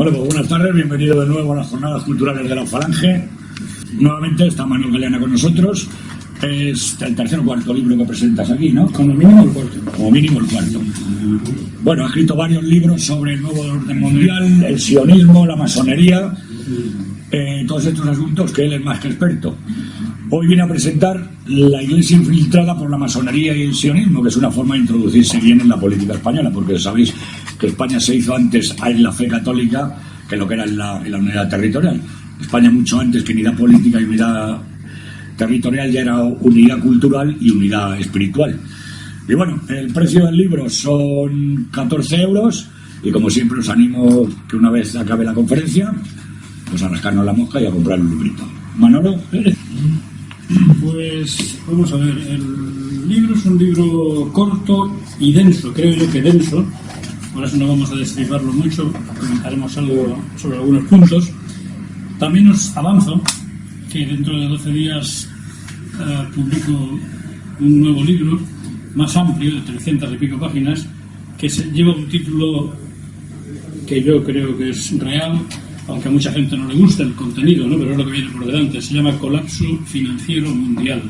Hola, pues buenas tardes, bienvenido de nuevo a las jornadas culturales de la Falange. Nuevamente está Manuel Galeana con nosotros. Es el tercer o cuarto libro que presentas aquí, ¿no? Como mínimo el cuarto. Como mínimo el cuarto. Bueno, ha escrito varios libros sobre el nuevo orden mundial, el sionismo, la masonería, todos estos asuntos que él es más que experto. Hoy viene a presentar la Iglesia infiltrada por la masonería y el sionismo, que es una forma de introducirse bien en la política española, porque sabéis que España se hizo antes en la fe católica que lo que era en la unidad territorial. España mucho antes que unidad política y unidad territorial ya era unidad cultural y unidad espiritual. Y bueno, el precio del libro son 14 euros y como siempre os animo que una vez acabe la conferencia pues a rascarnos la mosca y a comprar un librito. Manolo. Pues vamos a ver, el libro es un libro corto y denso, creo yo que denso, por eso no vamos a destriparlo mucho, comentaremos algo sobre algunos puntos. También os avanzo que dentro de 12 días publico un nuevo libro más amplio, de 300 y pico páginas, que lleva un título que yo creo que es real, aunque a mucha gente no le gusta el contenido, ¿no? Pero es lo que viene por delante. Se llama Colapso Financiero Mundial.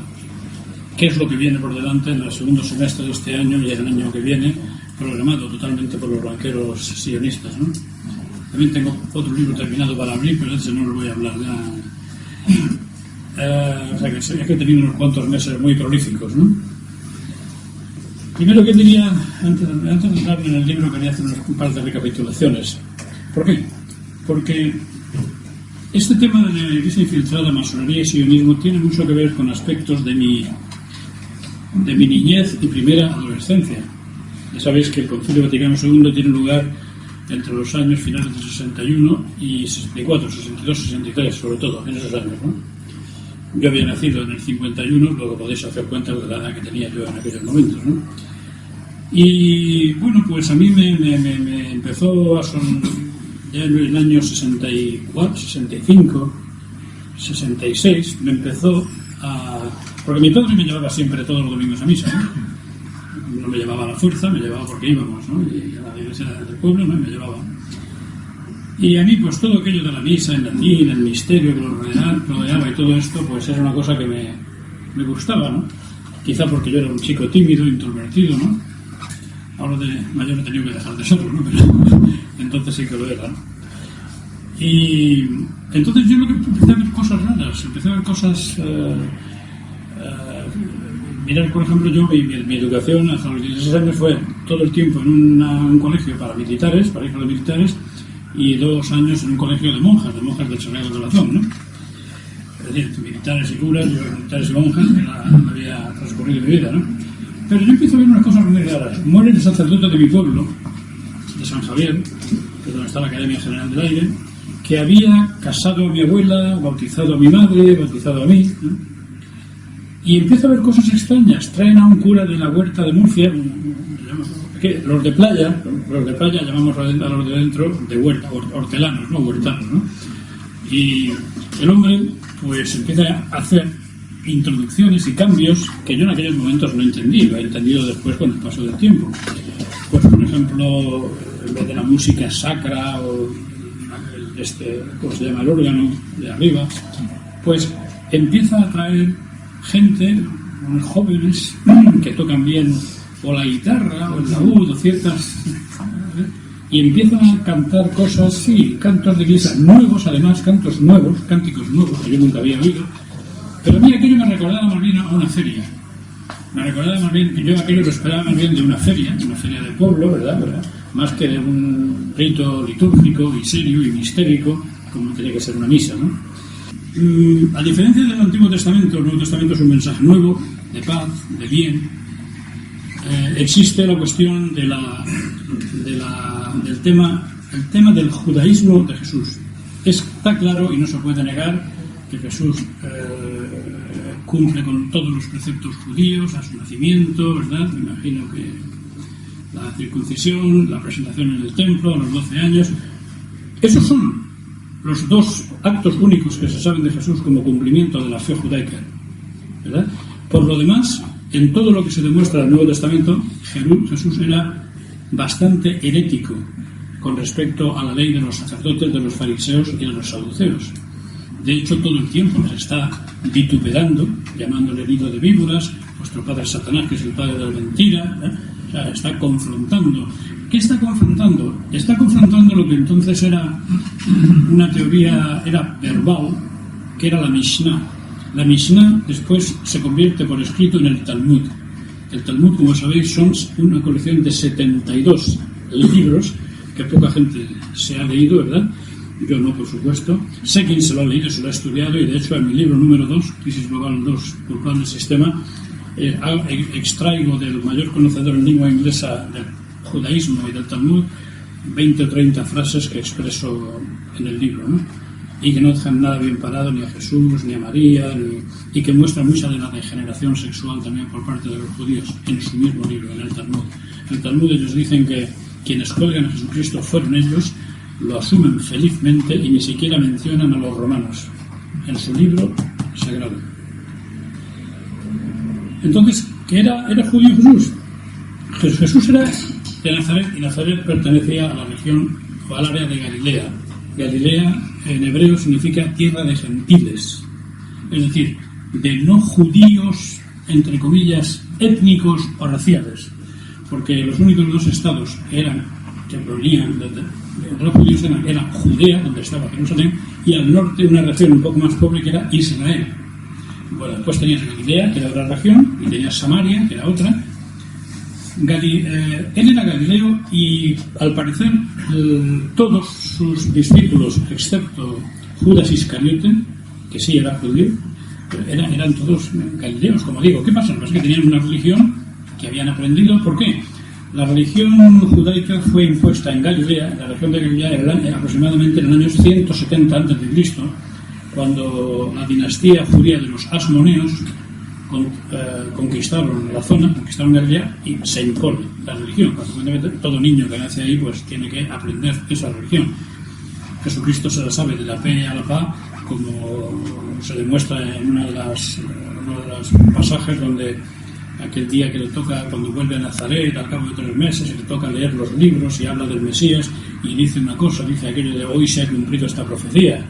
¿Qué es lo que viene por delante en el segundo semestre de este año y en el año que viene, programado totalmente por los banqueros sionistas, ¿no? También tengo otro libro terminado para abrir, pero de ese no lo voy a hablar ya. O sea que he tenido unos cuantos meses muy prolíficos, ¿no? Primero que diría, antes de entrar en el libro, quería hacer un par de recapitulaciones. ¿Por qué? Porque este tema de la Iglesia infiltrada, masonería y sionismo tiene mucho que ver con aspectos de mi niñez y primera adolescencia. Ya sabéis que el Concilio Vaticano II tiene lugar entre los años finales del 61 y 64, 62, 63, sobre todo, en esos años, ¿no? Yo había nacido en el 51, luego podéis hacer cuenta de la edad que tenía yo en aquellos momentos, ¿no? Y bueno, pues a mí me empezó a ya en el año 64, 65, 66, me empezó a... Porque mi padre me llevaba siempre todos los domingos a misa, ¿no? No me llevaba a la fuerza, me llevaba porque íbamos, ¿no? Y a la iglesia del pueblo, ¿no? Me llevaba. Y a mí, pues todo aquello de la misa en latín, el misterio que lo rodeaba y todo esto, pues era una cosa que me gustaba, ¿no? Quizá porque yo era un chico tímido, introvertido, ¿no? Ahora de mayor he tenido que dejar de serlo, ¿no? Pero entonces sí que lo era, ¿no? Y entonces yo lo que empecé a ver cosas raras, empecé a ver cosas... mirar, por ejemplo, yo mi educación hasta los 16 años fue todo el tiempo en un colegio para militares, para hijos de militares, y 2 años en un colegio de monjas del Sagrado Corazón, ¿no? Es decir, militares y curas, yo militares y monjas, que había transcurrido mi vida, ¿no? Pero yo empiezo a ver unas cosas muy raras. Muere el sacerdote de mi pueblo, de San Javier, que es donde está la Academia General del Aire, que había casado a mi abuela, bautizado a mi madre, bautizado a mí, ¿no? Y empiezo a ver cosas extrañas. Traen a un cura de la Huerta de Murcia, que los de playa llamamos a los de dentro de huerta, hortelanos, ¿no? Huertanos, ¿no? Y el hombre pues empieza a hacer introducciones y cambios que yo en aquellos momentos no entendí, lo he entendido después con el paso del tiempo. Pues por ejemplo, en vez de la música sacra o ¿cómo se llama? El órgano de arriba, pues empieza a traer gente, unos jóvenes que tocan bien o la guitarra o el laúd o ciertas, y empiezan a cantar cosas, sí, cantos de iglesia nuevos, además cantos nuevos, cánticos nuevos que yo nunca había oído, pero a mí aquello me recordaba más bien a una feria, me recordaba más bien, yo aquello lo esperaba más bien de una feria de pueblo, ¿verdad? Más que de un rito litúrgico y serio y mistérico como tenía que ser una misa, ¿no? A diferencia del Antiguo Testamento, el Nuevo Testamento es un mensaje nuevo, de paz, de bien. Existe la cuestión del tema del judaísmo de Jesús. Está claro y no se puede negar que Jesús cumple con todos los preceptos judíos a su nacimiento, ¿verdad? Me imagino que la circuncisión, la presentación en el templo a los 12 años. Esos son los 2 actos únicos que se saben de Jesús como cumplimiento de la fe judaica, ¿verdad? Por lo demás, en todo lo que se demuestra en el Nuevo Testamento, Jesús era bastante herético. con respecto a la ley de los sacerdotes, de los fariseos y de los saduceos. De hecho, todo el tiempo les está vituperando, llamándole nido de víboras, vuestro padre Satanás, que es el padre de la mentira, O sea, está confrontando. ¿Qué está confrontando? Está confrontando lo que entonces era una teoría, era verbal, que era la Mishnah. La Mishnah después se convierte por escrito en el Talmud. El Talmud, como sabéis, son una colección de 72 libros que poca gente se ha leído, ¿verdad? Yo no, por supuesto. Sé quién se lo ha leído, se lo ha estudiado, y de hecho en mi libro número 2, Crisis Global 2, Culpable del Sistema, extraigo del mayor conocedor en lengua inglesa del judaísmo y del Talmud 20 o 30 frases que expreso en el libro, ¿no? Y que no dejan nada bien parado ni a Jesús, ni a María, y que muestran mucha de la degeneración sexual también por parte de los judíos en su mismo libro, en el Talmud. En el Talmud ellos dicen que quienes cuelgan a Jesucristo fueron ellos, lo asumen felizmente y ni siquiera mencionan a los romanos en su libro sagrado. Entonces, ¿qué era judío Jesús? Jesús era de Nazaret, y Nazaret pertenecía a la región o al área de Galilea. Galilea en hebreo significa tierra de gentiles, es decir, de no judíos, entre comillas, étnicos o raciales, porque los únicos dos estados que provenían de los judíos eran Judea, donde estaba Jerusalén, y al norte una región un poco más pobre que era Israel. Bueno, después tenías Galilea, que era otra región, y tenías Samaria, que era otra. Él era galileo, y al parecer todos sus discípulos, excepto Judas Iscariote, que sí era judío, eran todos galileos, como digo. ¿Qué pasa? Pues que tenían una religión que habían aprendido. ¿Por qué? La religión judaica fue impuesta en Galilea, en la región de Galilea, aproximadamente en el año 170 a.C., cuando la dinastía judía de los Asmoneos conquistaron la zona, conquistaron Galilea, y se impone la religión. Consecuentemente, todo niño que nace ahí pues tiene que aprender esa religión. Jesucristo se la sabe de la pe a la pa, como se demuestra en uno de los pasajes donde aquel día que le toca, cuando vuelve a Nazaret al cabo de 3 meses, le toca leer los libros y habla del Mesías, y dice una cosa, dice aquello de hoy se ha cumplido esta profecía.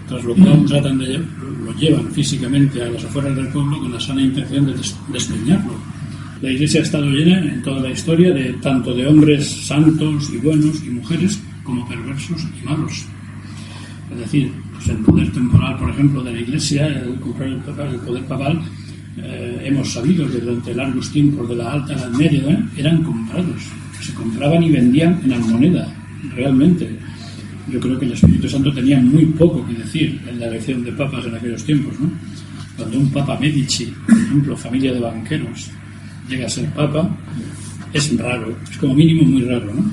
Tras lo cual lo llevan físicamente a las afueras del pueblo con la sana intención de despeñarlo. La Iglesia ha estado llena en toda la historia tanto de hombres santos y buenos y mujeres como perversos y malos. Es decir, pues el poder temporal, por ejemplo, de la Iglesia, el poder papal, hemos sabido que durante largos tiempos de la Alta Edad Media eran comprados, se compraban y vendían en la moneda, realmente. Yo creo que el Espíritu Santo tenía muy poco que decir en la elección de papas en aquellos tiempos, ¿no? Cuando un papa Medici, por ejemplo, familia de banqueros, llega a ser papa, es raro, es como mínimo muy raro, ¿no?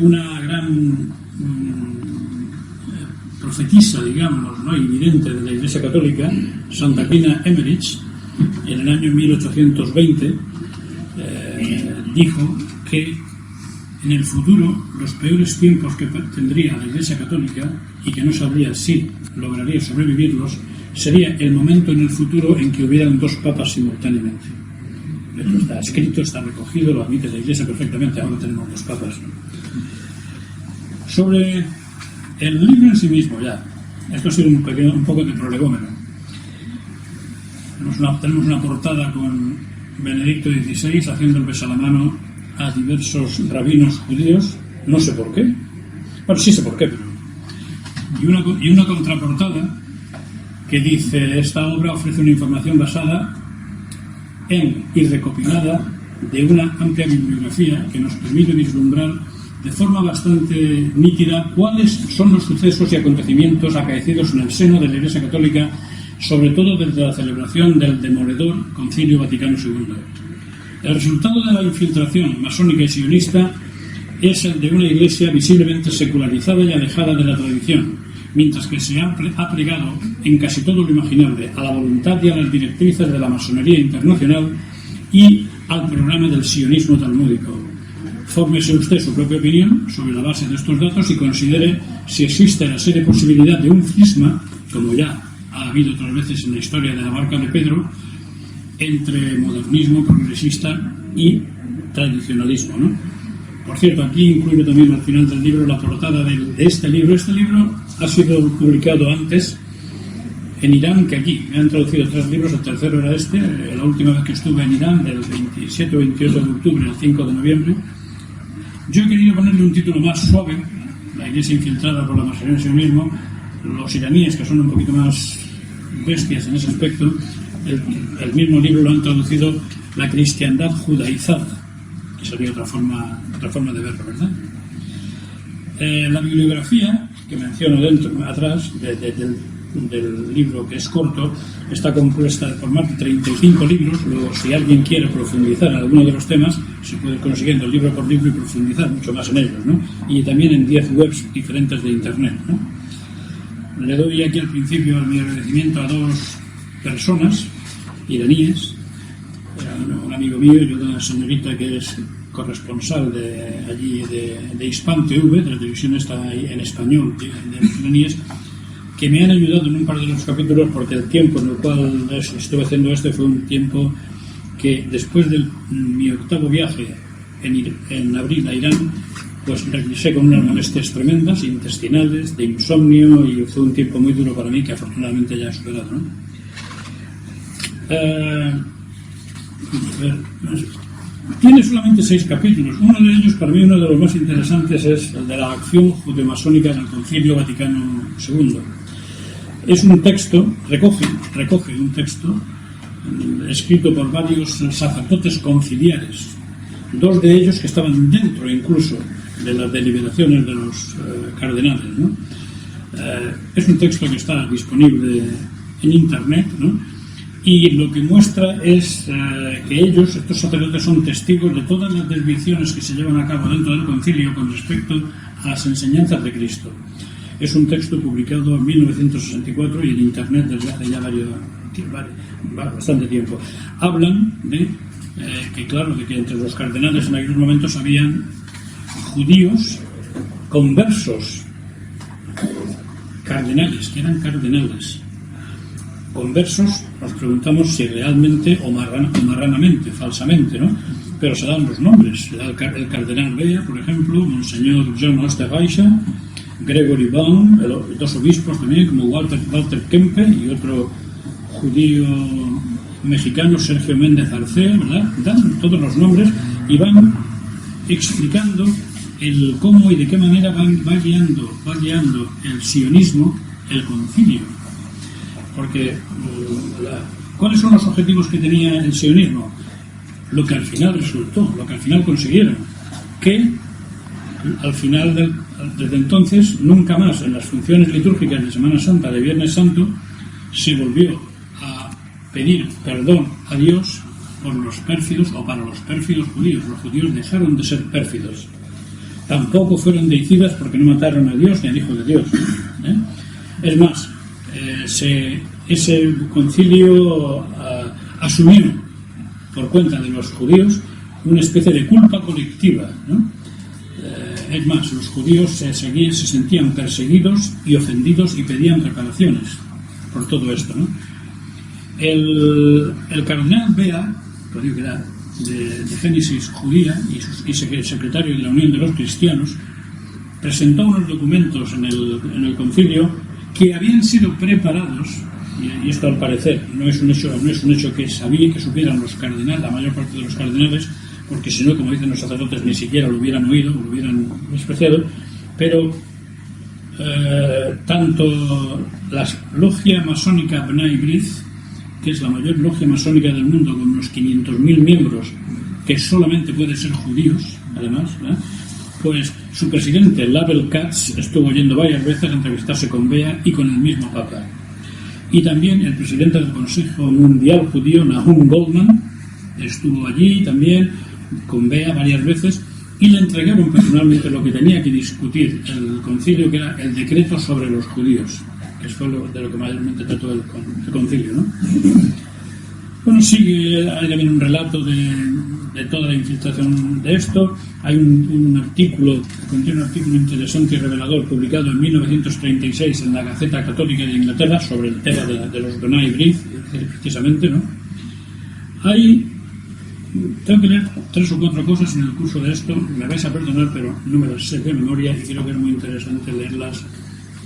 Una gran profetisa, digamos, ¿no?, invidente de la Iglesia Católica, Santa Aquina Emmerich, en el año 1820 dijo que en el futuro los peores tiempos que tendría la Iglesia Católica, y que no sabría si lograría sobrevivirlos, sería el momento en el futuro en que hubieran 2 papas simultáneamente. Esto está escrito, está recogido, lo admite la Iglesia perfectamente. Ahora tenemos 2 papas. Sobre el libro en sí mismo, ya, esto ha sido un poco de prolegómeno. Tenemos una portada con Benedicto XVI haciendo el besalamano a diversos rabinos judíos, no sé por qué. Bueno, sí sé por qué, pero... Y una contraportada que dice: esta obra ofrece una información basada en y recopilada de una amplia bibliografía que nos permite vislumbrar de forma bastante nítida cuáles son los sucesos y acontecimientos acaecidos en el seno de la Iglesia Católica, sobre todo desde la celebración del demoledor Concilio Vaticano II. El resultado de la infiltración masónica y sionista es el de una Iglesia visiblemente secularizada y alejada de la tradición, mientras que se ha plegado en casi todo lo imaginable a la voluntad y a las directrices de la masonería internacional y al programa del sionismo talmúdico. Fórmese usted su propia opinión sobre la base de estos datos y considere si existe la seria posibilidad de un cisma, como ya ha habido otras veces en la historia de la Barca de Pedro, entre modernismo progresista y tradicionalismo, ¿no? Por cierto, aquí incluyo también al final del libro la portada de este libro. Este libro ha sido publicado antes en Irán que aquí. Me han traducido 3 libros, el tercero era este, la última vez que estuve en Irán, del 27 o 28 de octubre al 5 de noviembre. Yo he querido ponerle un título más suave, la iglesia infiltrada por la masonería en sí mismo, los iraníes, que son un poquito más bestias en ese aspecto, el mismo libro lo han traducido la cristiandad judaizada, que sería otra forma de verlo, ¿verdad? La bibliografía que menciono atrás del libro, que es corto, está compuesta por más de 35 libros. Luego, si alguien quiere profundizar en alguno de los temas, se puede ir consiguiendo libro por libro y profundizar mucho más en ellos, ¿no? Y también en 10 webs diferentes de Internet, ¿no? Le doy aquí al principio mi agradecimiento a 2 personas iraníes, un amigo mío y una señorita que es corresponsal de allí de Hispan TV, de la televisión está en español de los iraníes, que me han ayudado en un par de los capítulos, porque el tiempo en el cual estuve haciendo fue un tiempo que después de mi 8º viaje en abril a Irán, pues regresé con unas molestias tremendas, intestinales, de insomnio, y fue un tiempo muy duro para mí que afortunadamente ya he superado, ¿no? Tiene solamente 6 capítulos. Uno de ellos, para mí, uno de los más interesantes, es el de la acción judeomasónica en el Concilio Vaticano II. Es un texto, recoge un texto escrito por varios sacerdotes conciliares, 2 de ellos que estaban dentro incluso de las deliberaciones de los cardenales, ¿no? Es un texto que está disponible en Internet, ¿no? Y lo que muestra es que ellos, estos sacerdotes, son testigos de todas las desviaciones que se llevan a cabo dentro del concilio con respecto a las enseñanzas de Cristo. Es un texto publicado en 1964 y en Internet desde hace ya bastante tiempo. Hablan de que entre los cardenales en aquellos momentos habían judíos conversos, cardenales, que eran cardenales. Conversos, nos preguntamos si realmente o marranamente, falsamente, ¿no? Pero se dan los nombres. Se da el cardenal Bea, por ejemplo, Monseñor John Osterreicher, Gregory Baum, 2 obispos también, como Walter Kempe, y otro judío mexicano, Sergio Méndez Arce, ¿verdad? Dan todos los nombres y van explicando el cómo y de qué manera va guiando el sionismo, el concilio. Porque, ¿cuáles son los objetivos que tenía el sionismo? Lo que al final resultó, lo que al final consiguieron, que al final, desde entonces, nunca más en las funciones litúrgicas de Semana Santa, de Viernes Santo, se volvió a pedir perdón a Dios por los pérfidos o para los pérfidos judíos. Los judíos dejaron de ser pérfidos. Tampoco fueron deicidas porque no mataron a Dios ni al Hijo de Dios, ¿eh? Es más, ese concilio asumió por cuenta de los judíos una especie de culpa colectiva, ¿no? Es más, los judíos se sentían perseguidos y ofendidos y pedían reparaciones por todo esto, ¿no? El cardenal Bea, que era de génesis judía y secretario de la Unión de los Cristianos, presentó unos documentos en el concilio que habían sido preparados, y esto al parecer no es un hecho que supieran los cardenales, la mayor parte de los cardenales, porque si no, como dicen los sacerdotes, ni siquiera lo hubieran oído, lo hubieran despreciado, pero tanto la logia masónica B'nai B'rith, que es la mayor logia masónica del mundo con unos 500.000 miembros, que solamente pueden ser judíos, además, ¿eh? Pues su presidente, Label Katz, estuvo yendo varias veces a entrevistarse con Bea y con el mismo Papa. Y también el presidente del Consejo Mundial Judío, Nahum Goldman, estuvo allí también con Bea varias veces y le entregaron personalmente lo que tenía que discutir el concilio, que era el decreto sobre los judíos, que fue de lo que mayormente trató el concilio, ¿no? Bueno, sigue, hay también un relato de toda la infiltración de esto. Hay un artículo, contiene un artículo interesante y revelador publicado en 1936 en la Gaceta Católica de Inglaterra sobre el tema de los B'nai B'rith, precisamente, ¿no? Hay tengo que leer 3 o 4 cosas en el curso de esto, me vais a perdonar, pero no me las sé de memoria y creo que es muy interesante leerlas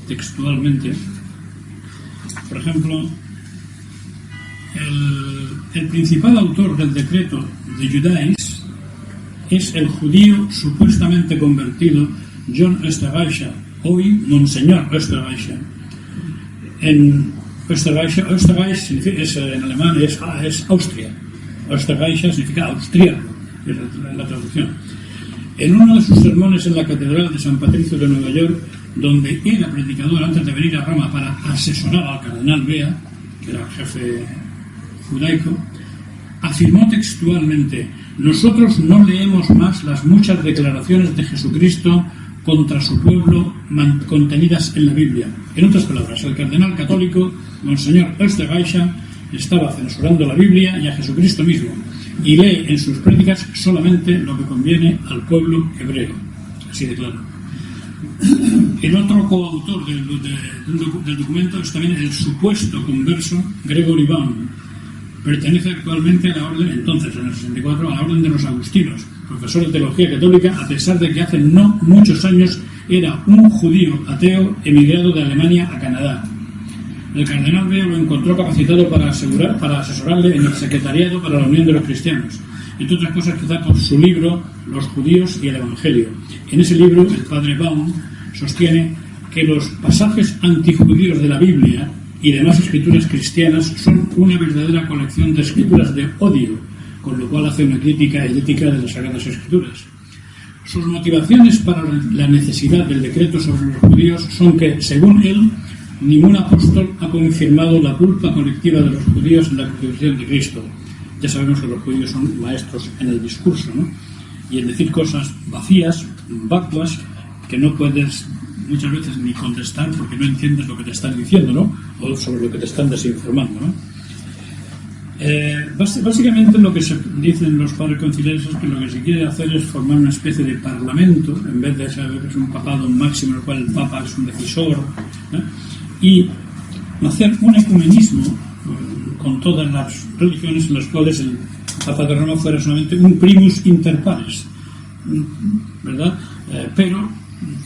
textualmente. Por ejemplo, el principal autor del decreto de Judais es el judío supuestamente convertido John Österreicher, hoy Monseñor Österreicher. En Österreich en alemán es Austria. Österreicher significa austríaco, es la traducción. En uno de sus sermones en la Catedral de San Patricio de Nueva York, donde era predicador antes de venir a Roma para asesorar al cardenal Bea, que era el jefe judaico, afirmó textualmente: nosotros no leemos más las muchas declaraciones de Jesucristo contra su pueblo contenidas en la Biblia. En otras palabras, el cardenal católico Monseñor Österreicher estaba censurando la Biblia y a Jesucristo mismo, y lee en sus prédicas solamente lo que conviene al pueblo hebreo. Así de claro. El otro coautor del documento es también el supuesto converso Gregory Baum. Pertenece actualmente a la orden, entonces en el 64, a la orden de los agustinos, profesor de teología católica, a pesar de que hace no muchos años era un judío ateo emigrado de Alemania a Canadá. El cardenal Bea lo encontró capacitado para asesorarle en el secretariado para la Unión de los Cristianos, entre otras cosas quizá por su libro Los judíos y el Evangelio. En ese libro el padre Baum sostiene que los pasajes antijudíos de la Biblia y demás escrituras cristianas son una verdadera colección de escrituras de odio, con lo cual hace una crítica herética de las Sagradas Escrituras. Sus motivaciones para la necesidad del decreto sobre los judíos son que, según él, ningún apóstol ha confirmado la culpa colectiva de los judíos en la crucifixión de Cristo. Ya sabemos que los judíos son maestros en el discurso, ¿no? Y en decir cosas vacías, vacuas, que no puedes muchas veces ni contestar porque no entiendes lo que te están diciendo, ¿no? O sobre lo que te están desinformando, ¿no? Básicamente lo que se dicen los padres conciliares es que lo que se quiere hacer es formar una especie de parlamento, en vez de ser un papado máximo en el cual el papa es un decisor, ¿no? Y hacer un ecumenismo con todas las religiones en las cuales el Papa de Roma fuera solamente un primus inter pares, ¿verdad? Pero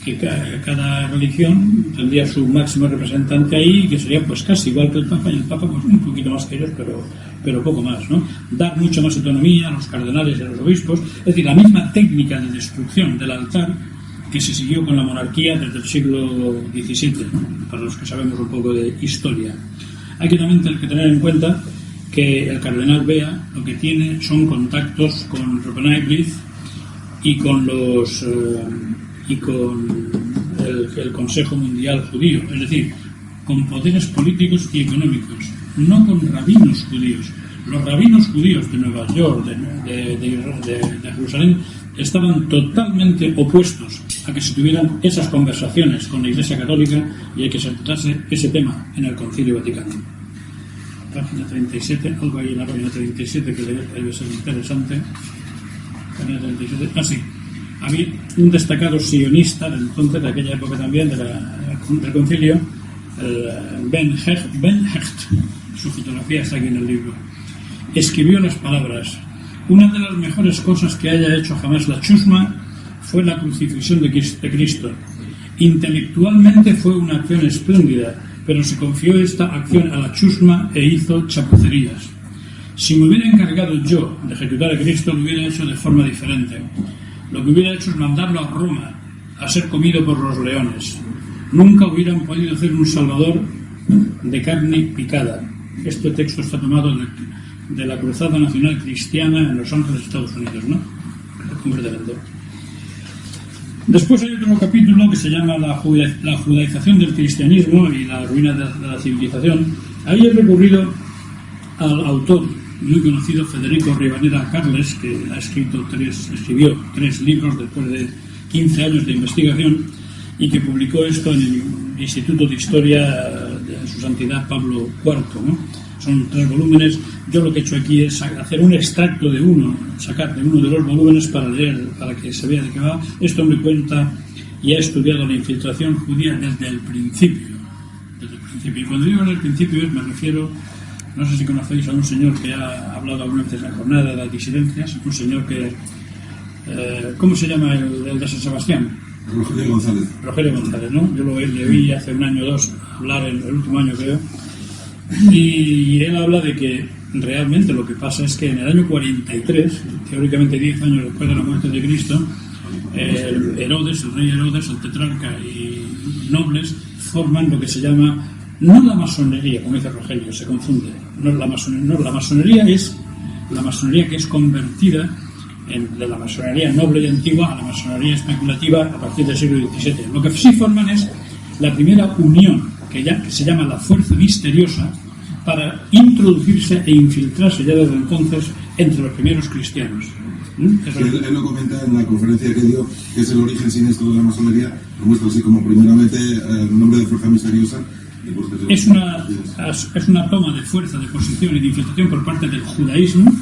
que cada religión tendría su máximo representante ahí, que sería pues casi igual que el Papa, y el Papa pues un poquito más que ellos, pero poco más, ¿no? Dar mucho más autonomía a los cardenales y a los obispos, es decir, la misma técnica de destrucción del altar que se siguió con la monarquía desde el siglo XVII, ¿no? Para los que sabemos un poco de historia. Hay que también tener en cuenta que el cardenal Bea lo que tiene son contactos con Rupert y con los el Consejo Mundial Judío, es decir, con poderes políticos y económicos, no con rabinos judíos. Los rabinos judíos de Nueva York, de Jerusalén, estaban totalmente opuestos a que se tuvieran esas conversaciones con la Iglesia Católica y a que se tratase ese tema en el Concilio Vaticano. Página 37, algo ahí en la página 37 que debe ser interesante. Página 37, sí. Había un destacado sionista de entonces, de aquella época también, del concilio, Ben Hecht, su fotografía está aquí en el libro, escribió las palabras: una de las mejores cosas que haya hecho jamás la chusma fue la crucifixión de Cristo. Intelectualmente fue una acción espléndida, pero se confió esta acción a la chusma e hizo chapucerías. Si me hubiera encargado yo de ejecutar a Cristo, lo hubiera hecho de forma diferente. Lo que hubiera hecho es mandarlo a Roma a ser comido por los leones. Nunca hubieran podido hacer un Salvador de carne picada. Este texto está tomado de la Cruzada Nacional Cristiana en Los Ángeles, Estados Unidos, ¿no? Completamente. Después hay otro capítulo que se llama la judaización del cristianismo y la ruina de la civilización. Ahí he recurrido al autor muy conocido Federico Rivadeneyra Carles, que escribió tres libros después de 15 años de investigación y que publicó esto en el Instituto de Historia de Su Santidad Pablo IV, ¿no? Son 3 volúmenes. Yo lo que he hecho aquí es hacer un extracto de uno, sacar de uno de los volúmenes para leer, para que se vea de qué va. Esto me cuenta y ha estudiado la infiltración judía desde el principio. Desde el principio. Y cuando digo desde el principio me refiero No sé si conocéis a un señor que ha hablado alguna vez en la jornada de las disidencias, un señor que... ¿cómo se llama el de San Sebastián? Rogelio González. Rogelio González, ¿no? Yo le vi hace un año o dos hablar, el último año creo, y él habla de que realmente lo que pasa es que en el año 43, teóricamente 10 años después de la muerte de Cristo, el rey Herodes, el tetrarca y nobles forman lo que se llama, no la masonería, como dice Rogelio, se confunde, la masonería es la masonería que es convertida de la masonería noble y antigua a la masonería especulativa a partir del siglo XVII. Lo que sí forman es la primera unión, que se llama la fuerza misteriosa, para introducirse e infiltrarse ya desde entonces entre los primeros cristianos. Él lo comenta en la conferencia que dio, que es el origen siniestro de la masonería, lo muestra así como primeramente el nombre de fuerza misteriosa. Es una toma de fuerza, de posición y de infiltración por parte del judaísmo,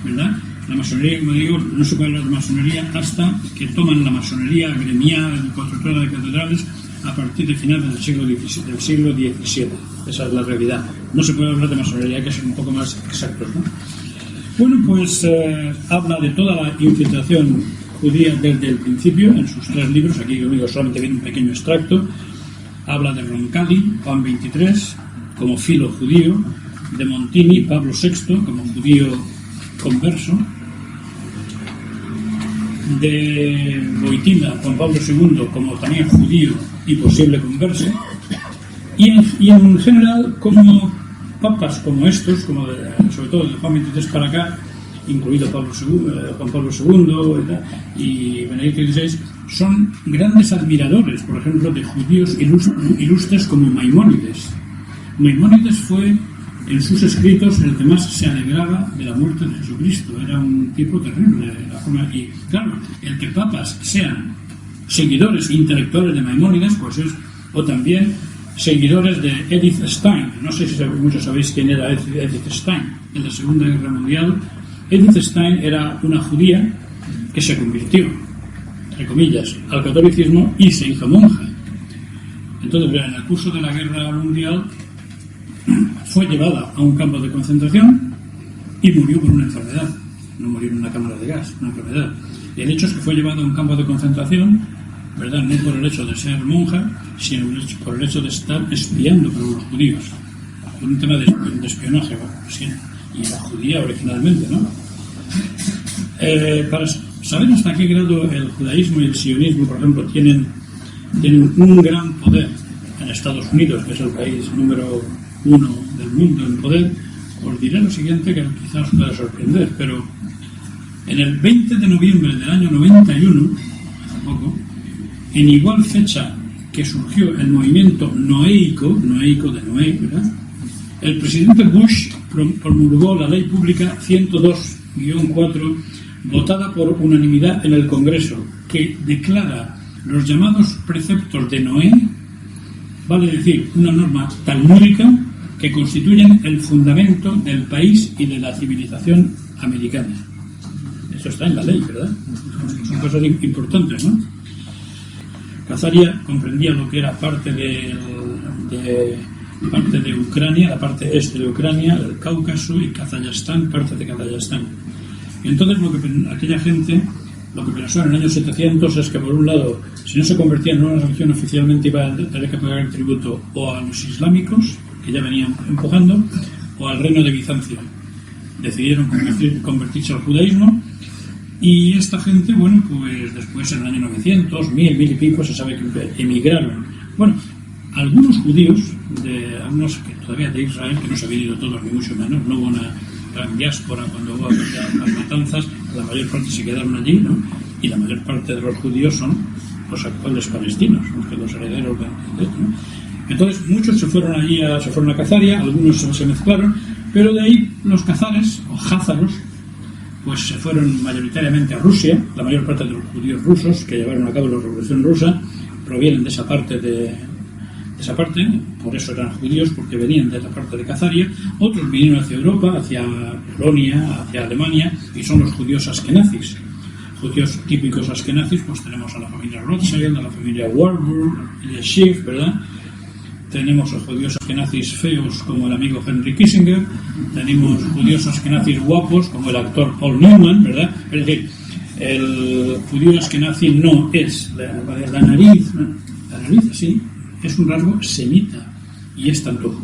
¿verdad? La masonería, como digo, no se puede hablar de masonería hasta que toman la masonería gremial, constructora de catedrales, a partir de finales del siglo XVII. Esa es la realidad. No se puede hablar de masonería, hay que ser un poco más exactos, ¿no? Bueno, pues habla de toda la infiltración judía desde el principio, en sus 3 libros. Aquí yo digo, solamente viene un pequeño extracto. Habla de Roncalli, Juan 23, como filo judío, de Montini, Pablo VI, como judío converso, de Wojtyla, Juan Pablo II, como también judío y posible converso, y en general como papas como estos, como sobre todo de Juan 23 para acá, incluido Juan Pablo II y Benedicto XVI, son grandes admiradores, por ejemplo, de judíos ilustres como Maimónides. Maimónides fue, en sus escritos, el que más se alegraba de la muerte de Jesucristo. Era un tipo terrible. Y claro, el que papas sean seguidores intelectuales de Maimónides, pues es, o también seguidores de Edith Stein. No sé si muchos sabéis quién era Edith Stein. En la Segunda Guerra Mundial, Edith Stein era una judía que se convirtió, entre comillas, al catolicismo y se hizo monja. Entonces, en el curso de la Guerra Mundial, fue llevada a un campo de concentración y murió por una enfermedad. No murió en una cámara de gas, una enfermedad. Y el hecho es que fue llevada a un campo de concentración, ¿verdad? No por el hecho de ser monja, sino por el hecho de estar espiando por los judíos. Por un tema de espionaje, sí. Y la judía originalmente, ¿no? Para saber hasta qué grado el judaísmo y el sionismo, por ejemplo, tienen un gran poder en Estados Unidos, que es el país número 1 del mundo en poder, os diré lo siguiente que quizás os pueda sorprender, pero en el 20 de noviembre del año 91, hace poco, en igual fecha que surgió el movimiento noéico de Noé, ¿verdad? El presidente Bush promulgó la ley pública 102-4, votada por unanimidad en el Congreso, que declara los llamados preceptos de Noé, vale decir, una norma talmúdica, que constituyen el fundamento del país y de la civilización americana. Eso está en la ley, ¿verdad? Son cosas importantes, ¿no? Khazaria comprendía lo que era parte de Ucrania, la parte este de Ucrania, el Cáucaso y Kazajstán, parte de Kazajstán. Y entonces aquella gente lo que pensó en el año 700 es que, por un lado, si no se convertía en una religión oficialmente, iba a tener que pagar el tributo o a los islámicos, que ya venían empujando, o al reino de Bizancio. Decidieron convertirse al judaísmo, y esta gente, bueno, pues después en el año 900, 1000 y pico, se sabe que emigraron. Bueno, algunos judíos, algunos que todavía de Israel, que no se habían ido todos, ni mucho menos, no hubo una gran diáspora cuando hubo las matanzas, la mayor parte se quedaron allí, ¿no? Y la mayor parte de los judíos son los actuales palestinos, los herederos de ¿no? Entonces muchos se fueron a Khazaria, algunos se mezclaron, pero de ahí los kazares o házaros pues se fueron mayoritariamente a Rusia. La mayor parte de los judíos rusos que llevaron a cabo la Revolución Rusa provienen de esa parte, por eso eran judíos, porque venían de la parte de Khazaria. Otros vinieron hacia Europa, hacia Polonia, hacia Alemania, y son los judíos askenazis. Judíos típicos askenazis, pues tenemos a la familia Rothschild, a la familia Warburg, el Schiff, ¿verdad? tenemos judíos askenazis feos como el amigo Henry Kissinger, tenemos judíos askenazis guapos como el actor Paul Newman, ¿verdad? Es decir, el judío askenazi no es la nariz, ¿no? La nariz, sí, es un rasgo semita y es tanto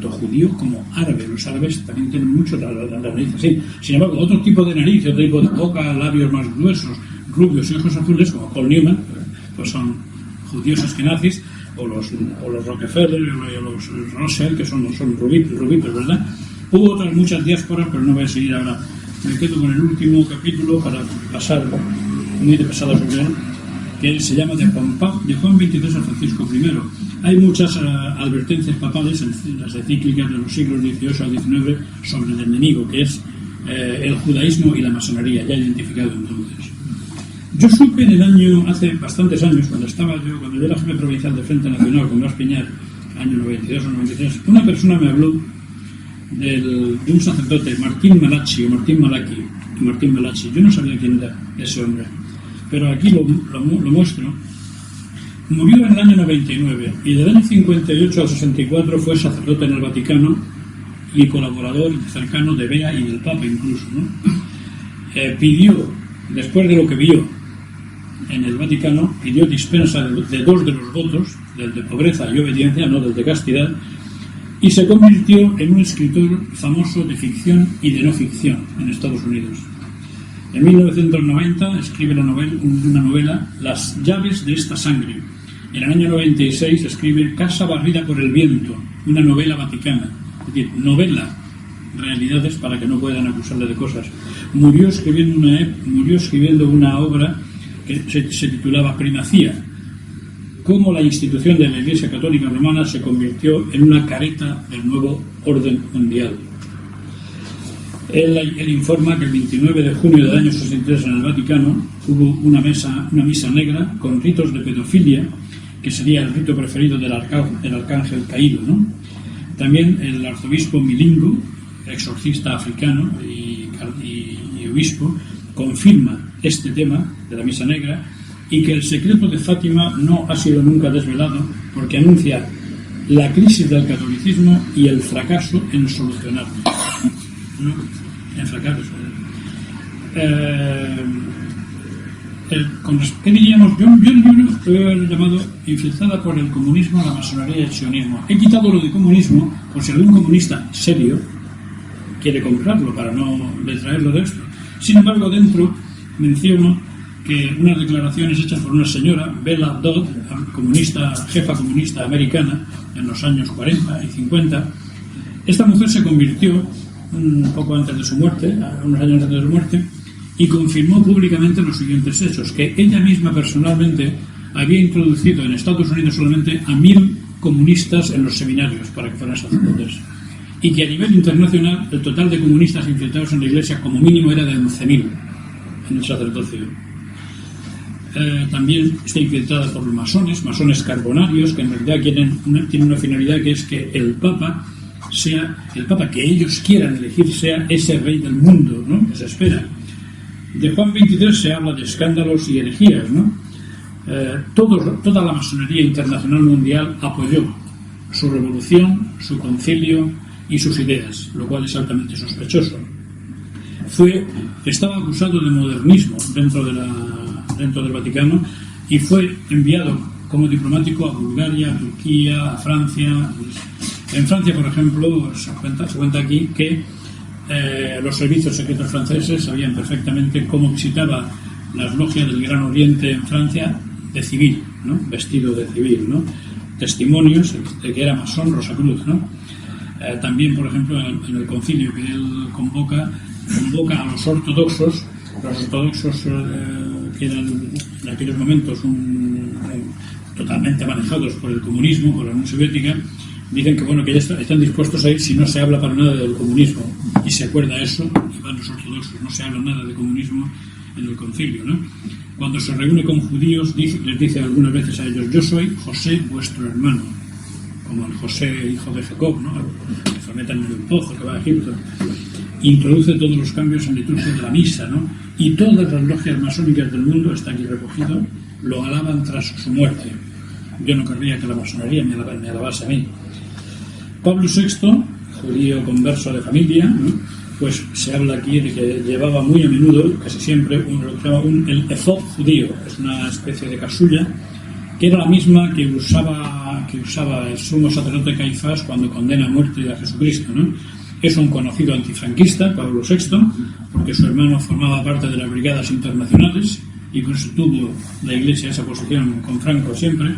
judío como árabe. Los árabes también tienen mucho la nariz así. Sin embargo, otro tipo de nariz, otro tipo de boca, labios más gruesos, rubios y ojos azules, como Paul Newman, pues son judíos askenazis, o los Rockefeller, o los Rothschild, que son rubitos, ¿verdad? Hubo otras muchas diásporas, pero no voy a seguir ahora. Me quedo con el último capítulo para pasar muy de pasada sobre él, que se llama de Juan 23 a Francisco I. Hay muchas advertencias papales en las encíclicas de los siglos XVIII al XIX sobre el enemigo, que es el judaísmo y la masonería, ya identificado entonces. Yo supe en el año, hace bastantes años, cuando yo era jefe provincial de Frente Nacional con Blas Piñar, año 92 o 93, una persona me habló de un sacerdote, Martín Malachi. Yo no sabía quién era ese hombre, pero aquí lo muestro. Murió en el año 99 y del año 58 al 64 fue sacerdote en el Vaticano y colaborador cercano de Bea y del Papa incluso, ¿no? Pidió, después de lo que vio en el Vaticano, pidió dispensa de dos de los votos, del de pobreza y obediencia, no del de castidad, y se convirtió en un escritor famoso de ficción y de no ficción en Estados Unidos. En 1990 escribe una novela, Las llaves de esta sangre. En el año 96 escribe Casa barrida por el viento, una novela vaticana. Es decir, novela realidades para que no puedan acusarle de cosas. Murió escribiendo una obra que se titulaba Primacía, cómo la institución de la Iglesia Católica Romana se convirtió en una careta del nuevo orden mundial. Él informa que el 29 de junio del año 63 en el Vaticano hubo una misa negra con ritos de pedofilia, que sería el rito preferido del arcángel caído, ¿no? También el arzobispo Milingo, exorcista africano y obispo, confirma este tema de la misa negra y que el secreto de Fátima no ha sido nunca desvelado porque anuncia la crisis del catolicismo y el fracaso en solucionarlo. ¿No? El fracaso. ¿Qué diríamos? Yo el libro lo he llamado Infiltrada por el comunismo, la masonería y el sionismo. He quitado lo de comunismo por si algún comunista serio quiere comprarlo para no detraerlo de esto. Sin embargo, dentro menciono que unas declaraciones hechas por una señora, Bella Dodd, jefa comunista americana, en los años 40 y 50, esta mujer se convirtió un poco antes de su muerte, unos años antes de su muerte, y confirmó públicamente los siguientes hechos, que ella misma personalmente había introducido en Estados Unidos solamente a 1000 comunistas en los seminarios para que fueran sacerdotes, y que a nivel internacional el total de comunistas infiltrados en la Iglesia como mínimo era de 11.000 en el sacerdocio. También está infiltrada por los masones carbonarios, que en realidad tienen una finalidad, que es que el Papa sea el Papa que ellos quieran elegir, sea ese rey del mundo, ¿no?, que se espera. De Juan 23 se habla de escándalos y herejías, ¿no? Toda la masonería internacional mundial apoyó su revolución, su concilio y sus ideas, lo cual es altamente sospechoso. Estaba acusado de modernismo dentro del Vaticano y fue enviado como diplomático a Bulgaria, a Turquía, a Francia. En Francia, por ejemplo, se cuenta aquí que los servicios secretos franceses sabían perfectamente cómo visitaba las logias del Gran Oriente en Francia de civil, ¿no?, vestido de civil, ¿no? Testimonios de que era masón Rosacruz, ¿no? También, por ejemplo, en el concilio que él convoca a los ortodoxos que eran en aquellos momentos totalmente manejados por el comunismo, por la Unión Soviética. Dicen que ya están dispuestos a ir si no se habla para nada del comunismo, y se acuerda eso, y van los ortodoxos, no se habla nada de comunismo en el concilio, ¿no? Cuando se reúne con judíos, les dice algunas veces a ellos: yo soy José vuestro hermano, como el José hijo de Jacob, ¿no?, que se meten en el pozo, que va a Egipto. Introduce todos los cambios en liturgia de la misa, ¿no? Y todas las logias masónicas del mundo, está aquí recogido, lo alaban tras su muerte. Yo no querría que la masonería me alabase a mí. Pablo VI, judío converso de familia, ¿no? Pues se habla aquí de que llevaba muy a menudo, casi siempre, lo que se llama el efod judío. Es una especie de casulla que era la misma que usaba el sumo sacerdote Caifás cuando condena a muerte a Jesucristo, ¿no? Es un conocido antifranquista, Pablo VI, porque su hermano formaba parte de las brigadas internacionales y por eso tuvo la Iglesia esa posición con Franco siempre.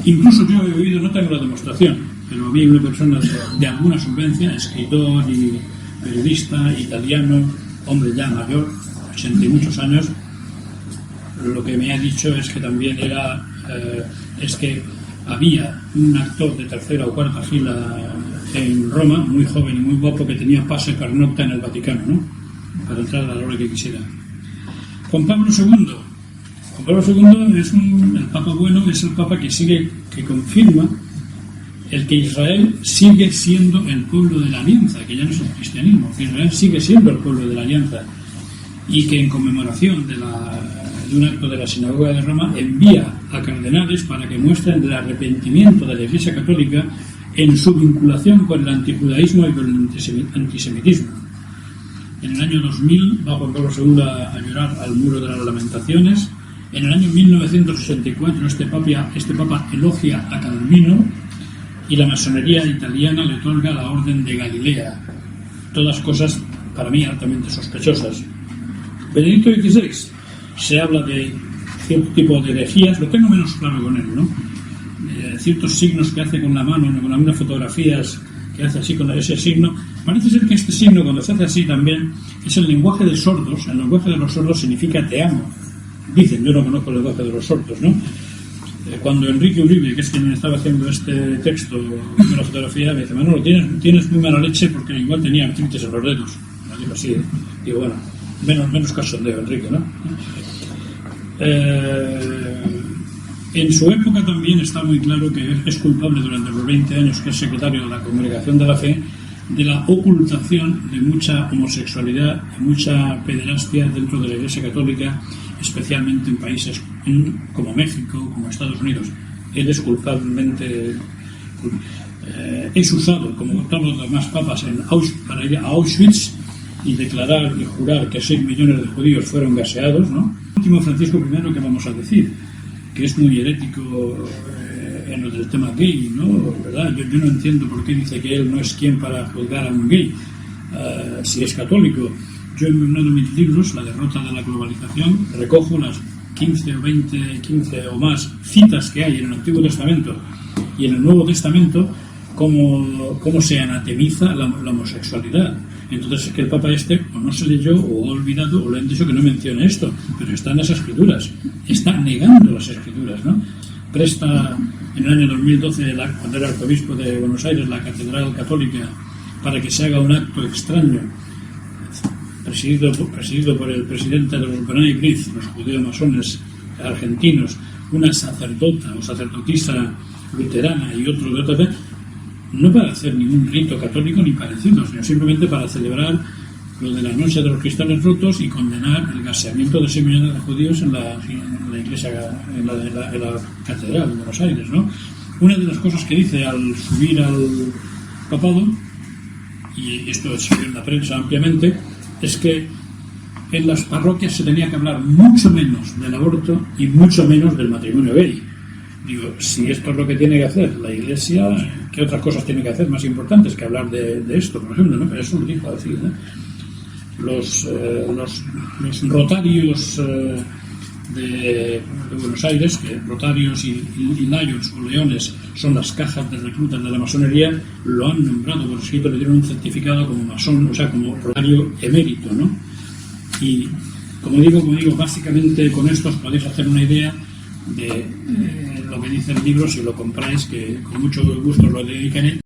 Incluso yo he oído, no tengo la demostración, pero vi una persona de alguna solvencia, escritor y periodista italiano, hombre ya mayor, 80 y muchos años, lo que me ha dicho es que también es que había un actor de tercera o cuarta fila en Roma, muy joven y muy guapo, que tenía pase pernocta en el Vaticano, ¿no? Para entrar a la hora que quisiera. Juan Pablo II es el Papa bueno, es el Papa que confirma el que Israel sigue siendo el pueblo de la alianza, que ya no es el cristianismo, que Israel sigue siendo el pueblo de la alianza, y que en conmemoración de un acto de la Sinagoga de Roma envía a cardenales para que muestren el arrepentimiento de la Iglesia Católica en su vinculación con el antijudaísmo y con el antisemitismo. En el año 2000 va Juan Pablo II a llorar al muro de las lamentaciones. En el año 1964 este papa elogia a Calvino y la masonería italiana le otorga la Orden de Galilea. Todas cosas para mí altamente sospechosas. Benedicto XVI se habla de cierto tipo de herejías, lo tengo menos claro con él, ¿no? Ciertos signos que hace con la mano, con algunas fotografías que hace así con ese signo. Parece ser que este signo, cuando se hace así también, es el lenguaje de sordos. El lenguaje de los sordos significa te amo. Dicen, yo no conozco el lenguaje de los sordos, ¿no? Cuando Enrique Uribe, que es quien estaba haciendo este texto de la fotografía, me dice, Manolo, tienes muy mala leche porque igual tenía artritis en los dedos. Me digo así, digo, bueno, menos cachondeo, Enrique, ¿no? En su época también está muy claro que es culpable durante los 20 años que es secretario de la Congregación de la Fe de la ocultación de mucha homosexualidad y mucha pederastia dentro de la Iglesia Católica, especialmente en países como México, como Estados Unidos. Él es culpablemente es usado, como todos los demás papas, para ir a Auschwitz y declarar y jurar que 6 millones de judíos fueron gaseados, ¿no? El último Francisco I, que vamos a decir, que es muy herético en lo del tema gay, ¿no? ¿Verdad? Yo no entiendo por qué dice que él no es quien para juzgar a un gay, si es católico. Yo en uno de mis libros, La derrota de la globalización, recojo las 15 o más citas que hay en el Antiguo Testamento y en el Nuevo Testamento, cómo se anatemiza la homosexualidad. Entonces es que el Papa o no se leyó o ha olvidado o le han dicho que no mencione esto, pero está en las Escrituras, está negando las Escrituras, ¿no? Presta en el año 2012, cuando era arzobispo de Buenos Aires, la Catedral Católica para que se haga un acto extraño presidido por el presidente de los B'nai B'rith, los judeo-masones argentinos, una sacerdota o sacerdotisa luterana y otro de otra vez, no para hacer ningún rito católico ni parecido, sino simplemente para celebrar lo de la noche de los cristales rotos y condenar el gaseamiento de 6 millones de judíos en la iglesia, en la catedral de Buenos Aires, ¿no? Una de las cosas que dice al subir al papado, y esto se ve en la prensa ampliamente, es que en las parroquias se tenía que hablar mucho menos del aborto y mucho menos del matrimonio gay. Digo, si esto es lo que tiene que hacer la Iglesia, ¿qué otras cosas tiene que hacer más importantes que hablar de esto, por ejemplo, ¿no? Pero eso lo dijo así, ¿no? Los rotarios de Buenos Aires, que rotarios y lions o leones son las cajas de reclutas de la masonería, lo han nombrado por escrito, le dieron un certificado como masón, o sea, como rotario emérito, ¿no? Y como digo, básicamente con esto os podéis hacer una idea de lo que dice el libro si lo compráis, que con mucho gusto lo dedicaré,